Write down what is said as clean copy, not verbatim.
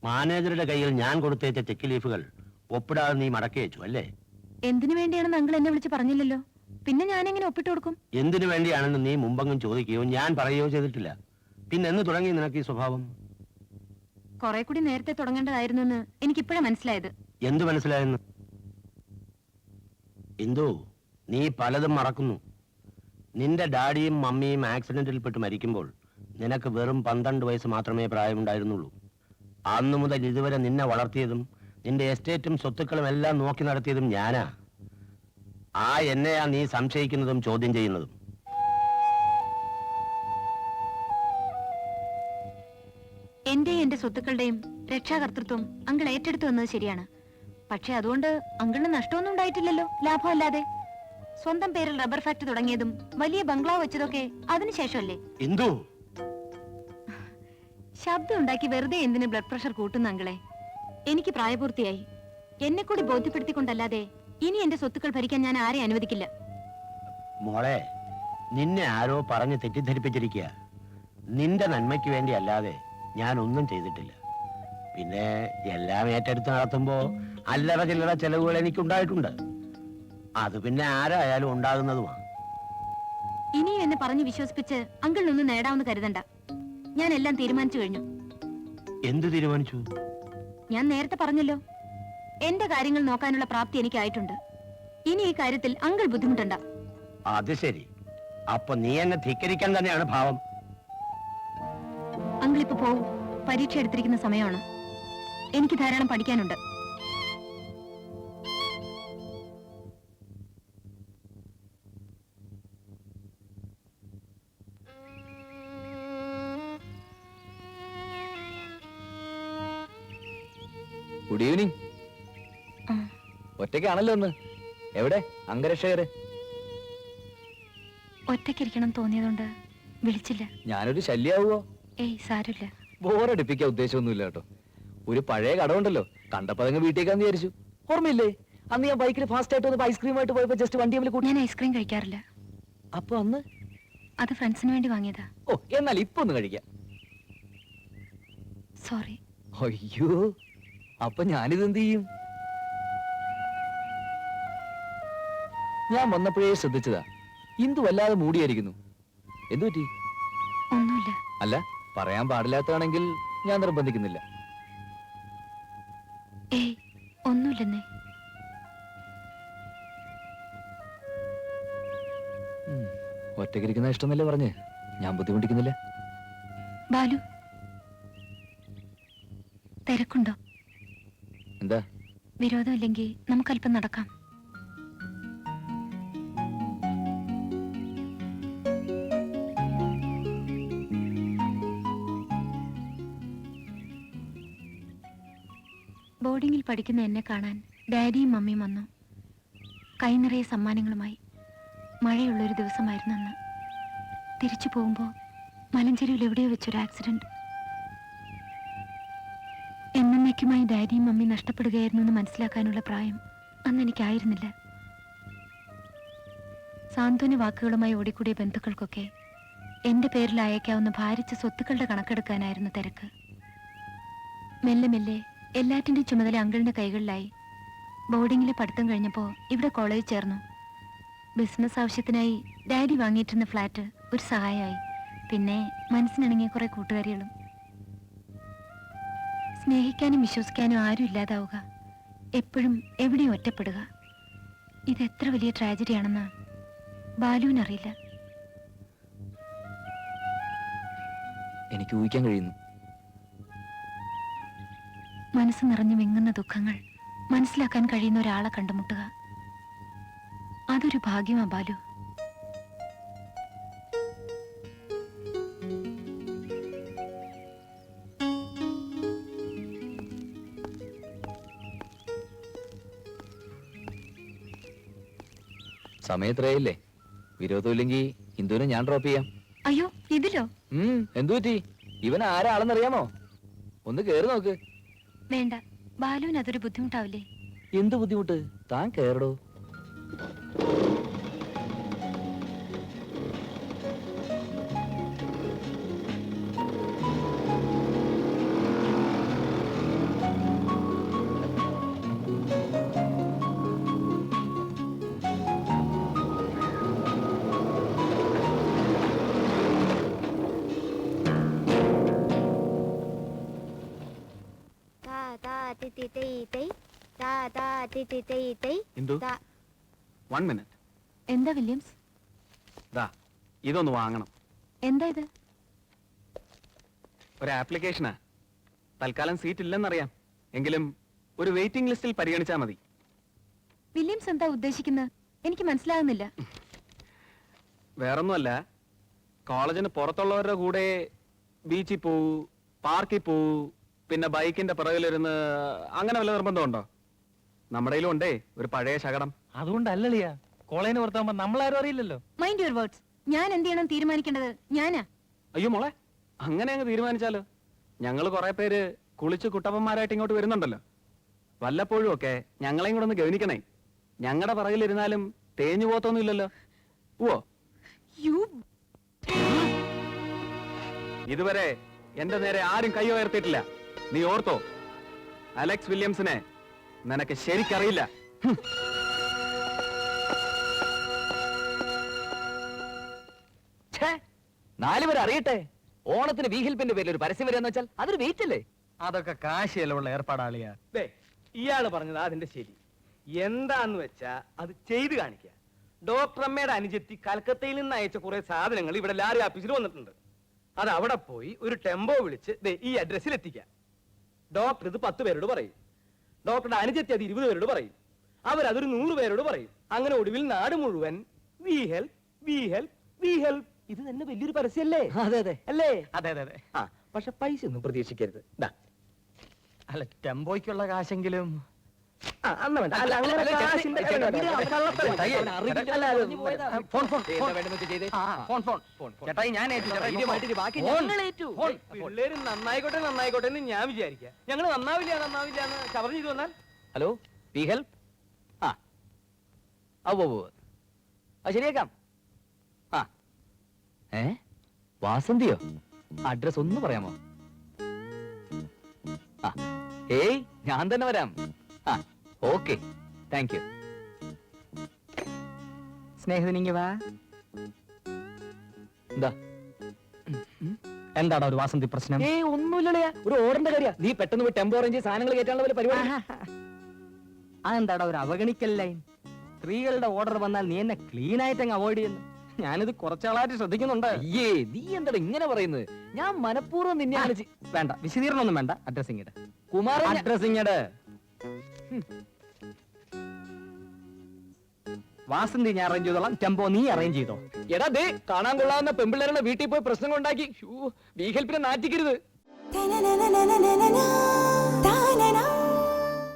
മാനേജറുടെ കയ്യിൽ ഞാൻ കൊടുത്തേച്ച ചെക്ക് ലീഫുകൾ ഒപ്പിടാതെ നീ മടക്കി വെച്ചു അല്ലേ? എന്തിനു വേണ്ടിയാണെന്ന് അങ്കിൾ എന്നെ വിളിച്ച് പറഞ്ഞില്ലല്ലോ. പിന്നെ ഞാൻ എങ്ങനെ ഒപ്പിട്ട് കൊടുക്കും? എന്തിനു വേണ്ടിയാണെന്ന് നീ മുമ്പെങ്കിലും ചോദിക്കുകയോ ഞാൻ പറയുകയോ ചെയ്തിട്ടില്ല. പിന്നെ എന്ന് തുടങ്ങി നിനക്ക് ഈ സ്വഭാവം? കുറെ കൂടി നേരത്തെ തുടങ്ങേണ്ടതായിരുന്നു എന്ന് എനിക്കിപ്പോഴാ മനസ്സിലായത്. എന്തു മനസ്സിലായെന്ന്? എന്തോ നീ പലതും മറക്കുന്നു. നിന്റെ ഡാഡിയും മമ്മിയും ആക്സിഡന്റിൽപ്പെട്ട് മരിക്കുമ്പോൾ നിനക്ക് വെറും 12 വയസ്സ് മാത്രമേ പ്രായമുണ്ടായിരുന്നുള്ളൂ. അന്നു മുതൽ ഇതുവരെ നിന്നെ വളർത്തിയതും നിന്റെ എസ്റ്റേറ്റും സ്വത്തുക്കളും എല്ലാം നോക്കി നടത്തിയതും ഞാനാ. ആ എന്നെയാ നീ സംശയിക്കുന്നതും ചോദ്യം ചെയ്യുന്നതും. എന്റെയും എന്റെ സ്വത്തുക്കളുടെയും രക്ഷാകർത്തൃത്വം അങ്കിൾ ഏറ്റെടുത്തു വന്നത് ശരിയാണ്. പക്ഷെ അതുകൊണ്ട് അങ്കിളിന് നഷ്ടമൊന്നും ഉണ്ടായിട്ടില്ലല്ലോ, ലാഭമല്ലാതെ. സ്വന്തം പേരിൽ റബ്ബർ ഫാക്ടറി തുടങ്ങിയതും വലിയ ബംഗ്ലാവ് വെച്ചതൊക്കെ അതിനുശേഷമല്ലേ? എന്തോ ശബ്ദം ഉണ്ടാക്കി വെറുതെ എന്തിന് ബ്ലഡ് പ്രഷർ കൂട്ടുന്ന അങ്കിളെ? എനിക്ക് പ്രായപൂർത്തിയായി. എന്നെ കൂടി ബോധ്യപ്പെടുത്തിക്കൊണ്ടല്ലാതെ ഇനി എന്റെ സ്വത്തുക്കൾ ഭരിക്കാൻ ഞാൻ ആരെ അനുവദിക്കില്ല. മോളെ, നിന്നെ ആരോ പറഞ്ഞ് തെറ്റിദ്ധരിപ്പിച്ചിരിക്കുക. നിന്റെ നന്മയ്ക്ക് വേണ്ടി അല്ലാതെ ഞാൻ ഒന്നും ചെയ്തിട്ടില്ല. പിന്നെ എല്ലാം ഏറ്റെടുത്ത് നടത്തുമ്പോ അല്ലറ ചില്ലറ ചെലവുകൾ എനിക്കുണ്ടായിട്ടുണ്ട്. അത് പിന്നെ ആരായാലും ഉണ്ടാകുന്നതുമാണ്. ഇനിയും എന്നെ പറഞ്ഞ് വിശ്വസിപ്പിച്ച് അങ്കിളിനൊന്നും നേടാമെന്ന് കരുതണ്ട. ഞാൻ എല്ലാം തീരുമാനിച്ചു കഴിഞ്ഞു. എന്ത് തീരുമാനിച്ചു? ഞാൻ നേരത്തെ പറഞ്ഞല്ലോ, എന്റെ കാര്യങ്ങൾ നോക്കാനുള്ള പ്രാപ്തി എനിക്കായിട്ടുണ്ട്. ഇനി ഈ കാര്യത്തിൽ അങ്കിൾ ബുദ്ധിമുട്ടണ്ട. അത് ശരി. അപ്പൊ നീ എന്നെ ധിക്കരിക്കാൻ തന്നെയാണ് ഭാവം. അങ്കിൾ ഇപ്പൊ പോവും. പരീക്ഷ എടുത്തിരിക്കുന്ന സമയമാണ്. എനിക്ക് ധാരാളം പഠിക്കാനുണ്ട്. Good evening. ഒറ്റയ്ക്കാണല്ലോ ഒന്ന്. എവിടെ അംഗരക്ഷകര്? ഒറ്റയ്ക്കിരിക്കണം തോന്നിയതുകൊണ്ട് വിളിച്ചില്ല. ഞാനൊരു ശല്യാവോ? ഏയ് സാരമില്ല. ബോറടിപ്പിക്കാൻ ഉദ്ദേശമൊന്നുമില്ല കേട്ടോ. ഒരു പഴയ കടമുണ്ടല്ലോ, കണ്ടപ്പോ അതങ്ങ് വീട്ടിലേക്കാന്ന് വിചാരിച്ചു. ഓർമ്മയില്ലേ അന്ന് ഞാൻ ബൈക്കിൽ ഫാസ്റ്റ് ആയിട്ട് വന്നപ്പോ ഐസ്ക്രീം ആയിട്ട് പോയപ്പോ ജസ്റ്റ് വണ്ടി തമ്മിൽ കൂട്ടി? ഞാൻ ഐസ്ക്രീം കഴിക്കാറില്ല. അപ്പൊ അന്ന് അത് ഫ്രണ്ട്സിന് വേണ്ടി വാങ്ങിയതാ. ഓ, എന്നാൽ ഇപ്പൊ ഒന്ന് കഴിക്കാം. സോറി. അയ്യോ, അപ്പൊ ഞാനിത് എന്ത് ചെയ്യും? ഞാൻ വന്നപ്പോഴേ ശ്രദ്ധിച്ചതാ, ഇന്ദു വല്ലാതെ മൂടിയായിരിക്കുന്നു. എന്തു പറ്റി? ഒന്നുമില്ല. അല്ല, പറയാൻ പാടില്ലാത്തതാണെങ്കിൽ ഞാൻ നിർബന്ധിക്കുന്നില്ല. ഏയ് ഒന്നുമില്ലെന്നേ. ഒറ്റയ്ക്കിരിക്കുന്ന ഇഷ്ടമെന്നല്ലേ പറഞ്ഞ്? ഞാൻ ബുദ്ധിമുട്ടിക്കുന്നില്ല. ബാലു, തിരക്കുണ്ടോ? എന്താ? വിരോധമില്ലെങ്കിൽ നമുക്കല്പം നടക്കാം. ബോർഡിങ്ങിൽ പഠിക്കുന്ന എന്നെ കാണാൻ ഡാഡിയും മമ്മിയും വന്നു. കൈ നിറയെ സമ്മാനങ്ങളുമായി. മഴയുള്ളൊരു ദിവസമായിരുന്നു അന്ന്. തിരിച്ചു പോകുമ്പോൾ മലഞ്ചെരുവിൽ എവിടെയോ വെച്ചൊരു ആക്സിഡന്റ്. എന്നേക്കുമായി ഡാഡിയും മമ്മി നഷ്ടപ്പെടുകയായിരുന്നു എന്ന് മനസ്സിലാക്കാനുള്ള പ്രായം അന്ന് എനിക്കായിരുന്നില്ല. സാന്ത്വന വാക്കുകളുമായി ഓടിക്കൂടിയ ബന്ധുക്കൾക്കൊക്കെ എന്റെ പേരിൽ അയക്കാവുന്ന ഭാരിച്ച സ്വത്തുക്കളുടെ കണക്കെടുക്കാനായിരുന്നു തിരക്ക്. മെല്ലെ മെല്ലെ എല്ലാറ്റിന്റെയും ചുമതല അങ്കിളിന്റെ കൈകളിലായി. ബോർഡിങ്ങിലെ പഠിത്തം കഴിഞ്ഞപ്പോൾ ഇവിടെ കോളേജിൽ ചേർന്നു. ബിസിനസ് ആവശ്യത്തിനായി ഡാഡി വാങ്ങിയിട്ടിരുന്ന ഫ്ലാറ്റ് ഒരു സഹായമായി. പിന്നെ മനസ്സിനിണങ്ങിയ കുറെ കൂട്ടുകാരികളും. സ്നേഹിക്കാനും വിശ്വസിക്കാനും ആരും ഇല്ലാതാവുക, എപ്പോഴും എവിടെയും ഒറ്റപ്പെടുക, ഇതെത്ര വലിയ ട്രാജഡിയാണെന്ന് ബാലുവിനറിയില്ല. എനിക്ക് ഊഹിക്കാൻ കഴിയുന്നു. മനസ്സ് നിറഞ്ഞു വിങ്ങുന്ന ദുഃഖങ്ങൾ മനസ്സിലാക്കാൻ കഴിയുന്ന ഒരാളെ കണ്ടുമുട്ടുക, അതൊരു ഭാഗ്യമാ ബാലു. സമയത്രയില്ലേ? വിരോധമില്ലെങ്കിൽ ഇന്ദുവിനെ ഞാൻ ഡ്രോപ്പ് ചെയ്യാം. അയ്യോ, ഇതിലോ? എന്തു പറ്റി? ഇവൻ ആരാളെന്നറിയാമോ? ഒന്ന് കേറി നോക്ക്. വേണ്ട, ബാലുവിന് അതൊരു ബുദ്ധിമുട്ടാവില്ലേ? എന്ത് ബുദ്ധിമുട്ട്? താൻ കേറടോ. ടി തൈ തൈ താ താ ടി ടി തൈ തൈ ഇന്ദു താ 1 മിനിറ്റ്. എന്താ വില്യംസ്? ദാ ഇതൊന്ന് വാങ്ങണം. എന്താ ഇത്? ഒരു ആപ്ലിക്കേഷനാ. തൽക്കാലം സീറ്റ് ഇല്ലെന്നറിയാം, എങ്കിലും ഒരു വെയിറ്റിംഗ് ലിസ്റ്റിൽ പരിഗണിച്ചാൽ മതി. വില്യംസ് എന്താ ഉദ്ദേശിക്കുന്നത്? എനിക്ക് മനസ്സിലാകുന്നില്ല. വേറൊന്നുമല്ല, കോളേജിന് പുറത്തുള്ളവരുടെ കൂടെ ബീച്ചിൽ പോവൂ, പാർക്കിൽ പോവൂ, പിന്നെ ബൈക്കിന്റെ പിറകിലിരുന്ന് അങ്ങനെ വല്ല നിർബന്ധമുണ്ടോ? നമ്മുടെ കയ്യിലും ഉണ്ടേ ഒരു പഴയ ശകടം. അതുകൊണ്ടല്ലളിയാ കോളേജിന് പുറത്താകുമ്പോ നമ്മളാരും അറിയില്ലല്ലോ. Mind your words. ഞാൻ എന്ത് ചെയ്യണം തീരുമാനിക്കേണ്ടത് ഞാനാ. അയ്യോ മോളെ, അങ്ങനെ അങ്ങ് തീരുമാനിച്ചാലോ? ഞങ്ങൾ കുറെ പേര് കുളിച്ച് കുട്ടപ്പന്മാരായിട്ട് ഇങ്ങോട്ട് വരുന്നുണ്ടല്ലോ. വല്ലപ്പോഴും ഒക്കെ ഞങ്ങളെയും കൂടെ ഒന്ന് ഗവനിക്കണേ. ഞങ്ങളുടെ പിറകിലിരുന്നാലും തേഞ്ഞു പോത്തൊന്നും ഇല്ലല്ലോ. ഓ, ഇതുവരെ എന്റെ നേരെ ആരും കൈ ഉയർത്തിയിട്ടില്ല. നീ ഓർത്തോ, അലക്സ് വില്യംസിനെ നിനക്ക് ശരിക്കറിയില്ല. നാലുപേരെ അറിയട്ടെ. ഓണത്തിന് വീഹിൽപ്പിന്റെ പേരിൽ ഒരു പരസ്യം വരികയെന്ന് വെച്ചാൽ അതൊരു വെയിറ്റ് അല്ലേ? അതൊക്കെ കാശിയല്ലുള്ള ഏർപ്പാടാളിയാ. ഇയാള് പറഞ്ഞത് അതിന്റെ ശരി. എന്താന്ന് വെച്ചാ അത് ചെയ്തു കാണിക്കുക. ഡോക്ടർ അമ്മയുടെ അനുജത്തി കൽക്കത്തയിൽ നിന്ന് അയച്ച കുറെ സാധനങ്ങൾ ഇവിടെ ലാരി ഓഫീസിൽ വന്നിട്ടുണ്ട്. അത് അവിടെ പോയി ഒരു ടെമ്പോ വിളിച്ച് ദേ ഈ അഡ്രസ്സിൽ എത്തിക്കാം. ഡോക്ടർ ഇത് 10 പേരോട് പറയും. ഡോക്ടറുടെ അനുജത്തി അത് 20 പേരോട് പറയും. അവരതൊരു 100 പേരോട് പറയും. അങ്ങനെ ഒടുവിൽ നാട് മുഴുവൻ V help V help V help. ഇത് തന്നെ വലിയൊരു പരസ്യല്ലേ? അതെ അതെ അല്ലേ? അതെ അതെ അതെ. ആ, പക്ഷെ പൈസ ഒന്നും പ്രതീക്ഷിക്കരുത്. ദാ. അല്ല, ടെമ്പോയ്ക്കുള്ള കാശെങ്കിലും. ആ, അന്ന് വേണ്ട. അല്ല, അങ്ങനെ കാശിന്റെ കാര്യം വേണ്ട. ഇത് കള്ളത്തരം. അല്ല, അത് ഫോൺ ഫോൺ എന്താ വേണ്ടെന്ന് വെച്ചാൽ ചെയ്തേ. ഫോൺ ഫോൺ ചേട്ടായി ഞാൻ ഏറ്റു. ധൈര്യമായിട്ട് ബാക്കി ഞങ്ങൾ ഏറ്റു. പിള്ളേര് നന്നായിക്കോട്ടെ നന്നായിക്കോട്ടെ എന്ന് ഞാൻ വിചാരിക്കാം. ഞങ്ങള് നന്നാവില്ല എന്ന് ശബർ ചെയ്തു വന്നാൽ ഹലോ, വി ഹെൽപ്പ്. ആ അത് ശരിയാക്കാം. ആ വാസന്തിയോ? അഡ്രസ് ഒന്ന് പറയാമോ? ആ ഏയ് ഞാൻ തന്നെ വരാം. ആ ഓക്കെ, താങ്ക് യു. സ്നേഹിതനിങ്ങി വാ. എന്താ എന്താടാ ഒരു വാസന്തി പ്രശ്നം? ഏയ് ഒന്നുമില്ലല്ലേ, ഒരു ഓർഡറിന്റെ കാര്യ. നീ പെട്ടെന്ന് പോയി ടെമ്പോ അറേഞ്ച് സാധനങ്ങൾ കയറ്റാനുള്ള പോലെ പരിപാടി. അതെന്താടാ ഒരു അവഗണിക്കൽ ലൈൻ? സ്ത്രീകളുടെ ഓർഡർ വന്നാൽ നീ എന്നെ ക്ലീൻ ആയിട്ട് അങ്ങ് അവോയ്ഡ് ചെയ്യുന്നു. ഞാനിത് കുറച്ചാളായിട്ട് ശ്രദ്ധിക്കുന്നുണ്ട്. അയ്യേ, നീ എന്താ ഇങ്ങനെ പറയുന്നത്? ഞാൻ മനഃപൂർവ്വം നിന്നെയാണ് വേണ്ട, വിശദീകരണം ഒന്നും വേണ്ട. അഡ്രസ്സിങ് ഇട്. കുമാരൻ അഡ്രസ്സിങ് ഇട്. വാസന്തി ഞാൻ അറേഞ്ച് ചെയ്തോളാം, ടെമ്പോ നീ അറേഞ്ച് ചെയ്തോ. എടാ ദേ, കാണാൻ കൊള്ളാവുന്ന പെമ്പിള്ളേരുടെ വീട്ടിൽ പോയി പ്രശ്നങ്ങൾ ഉണ്ടാക്കി വീ ഹെൽപ്പിനെ നാറ്റിക്കരുത്. na na na na na na na